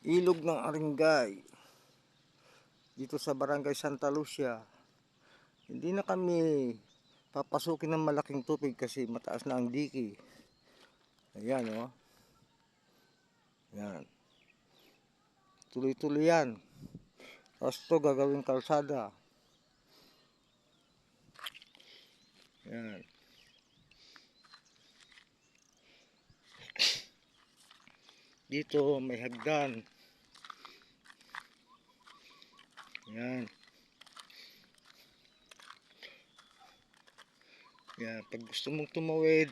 Ilog ng Aringay dito sa Barangay Santa Lucia. Hindi na kami papasukin ng malaking tubig kasi mataas na ang diki. Ayan o. Ayan. Tuloy-tuloy yan. Tapos ito gagawin kalsada. Ayan. Dito may hagdan. Ayan. Ayan. Pag gusto mong tumawid,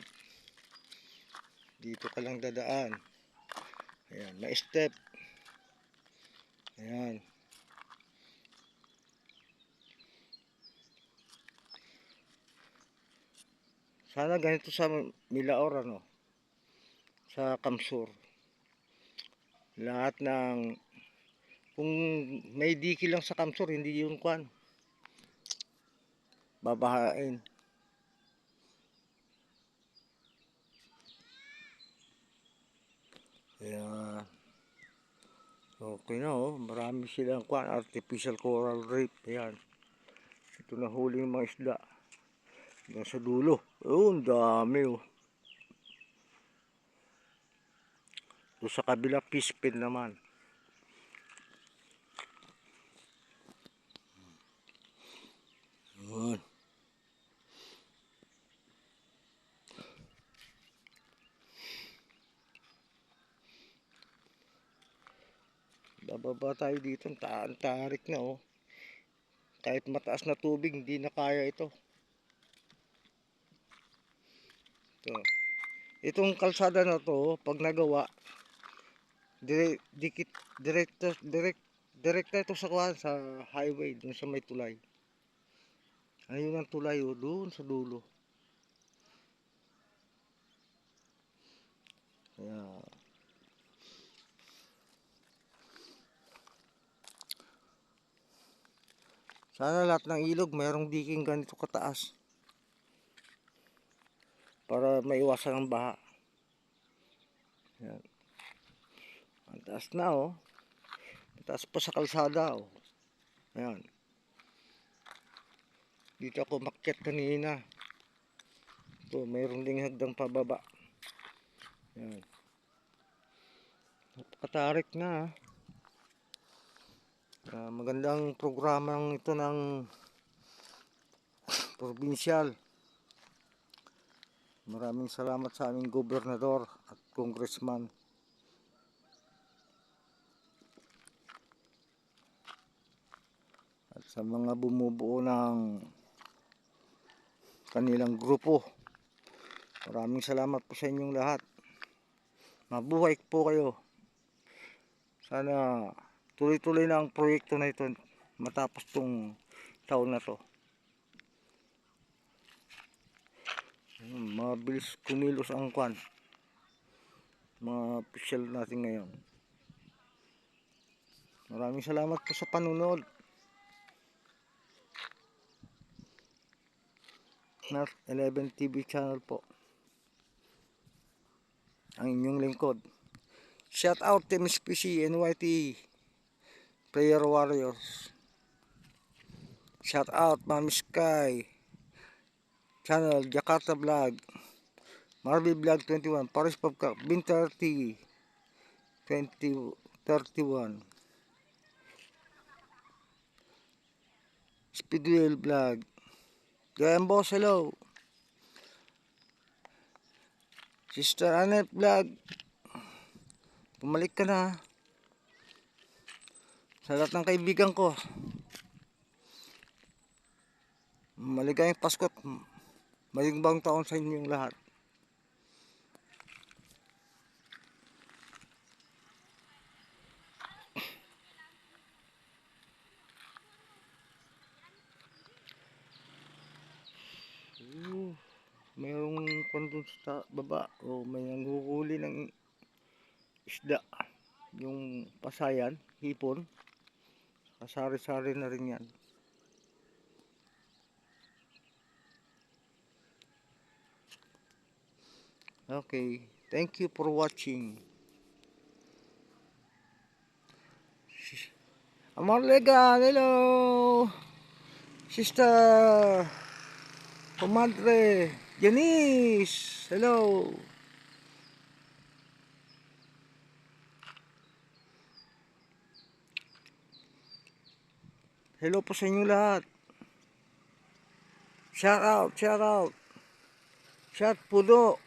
dito ka lang dadaan. Ayan. May step. Ayan. Sana ganito sa Milaor, ano, sa Kamsur. Lahat ng, kung may diki lang sa Kamsur, hindi yun kwan, babahain. Ayan. Okay na oh, marami silang kwan, artificial coral reef. Ayan. Ito na huli yung mga isda. Yan sa dulo. Oh, ang dami oh. Ito sa kabila, fish pen naman. Ayan. Bababa tayo dito, ang tarik na oh. Kahit mataas na tubig, hindi na kaya ito. Ito. Itong kalsada na to, pag nagawa, dikit, direkta ito sa kuhan, sa highway, dun sa may tulay. Ayun ang tulay oh, dun sa dulo. Ayan. Sana lahat ng ilog mayroong diking ganito kataas para maiwasan ang baha. Ayan. Ang taas na oh. Taas pa sa kalsada oh. Ayan. Dito ako makyat kanina. Ito, mayroong ding hagdang pababa. Ayan. Napakatarik na. Magandang programang ito ng probinsyal. Maraming salamat sa aming gobernador at congressman. At sa mga bumubuo ng kanilang grupo. Maraming salamat po sa inyong lahat. Mabuhay po kayo. Sana tuloy-tuloy na ang proyekto na ito matapos tong taon na to. Mabilis kumilos ang kwan. Mga official natin ngayon. Maraming salamat po sa panunod. North 11 TV channel po. Ang inyong lingkod. Shout out Team SPC NYT Player Warriors. Shout out Mami Sky Channel Jakarta Vlog. Marby Vlog 21, Paris Pubcap, Binter TV 2031, Speedwell Vlog, Graham Boss, hello. Sister Annette Vlog, pumalik ka na. Sa lahat ng kaibigan ko, maligayang Pasko at maligayang taon sa inyong lahat. Mayroong kondon sa baba o may nanghuhuli ng isda, yung pasayan, hipon, kasari-sari na rin yan. Okay, thank you for watching. Amor Legan, hello! Sister! Comadre! Janice! Hello! Hello po sa inyo lahat. Shout out, shout out. Shout puno.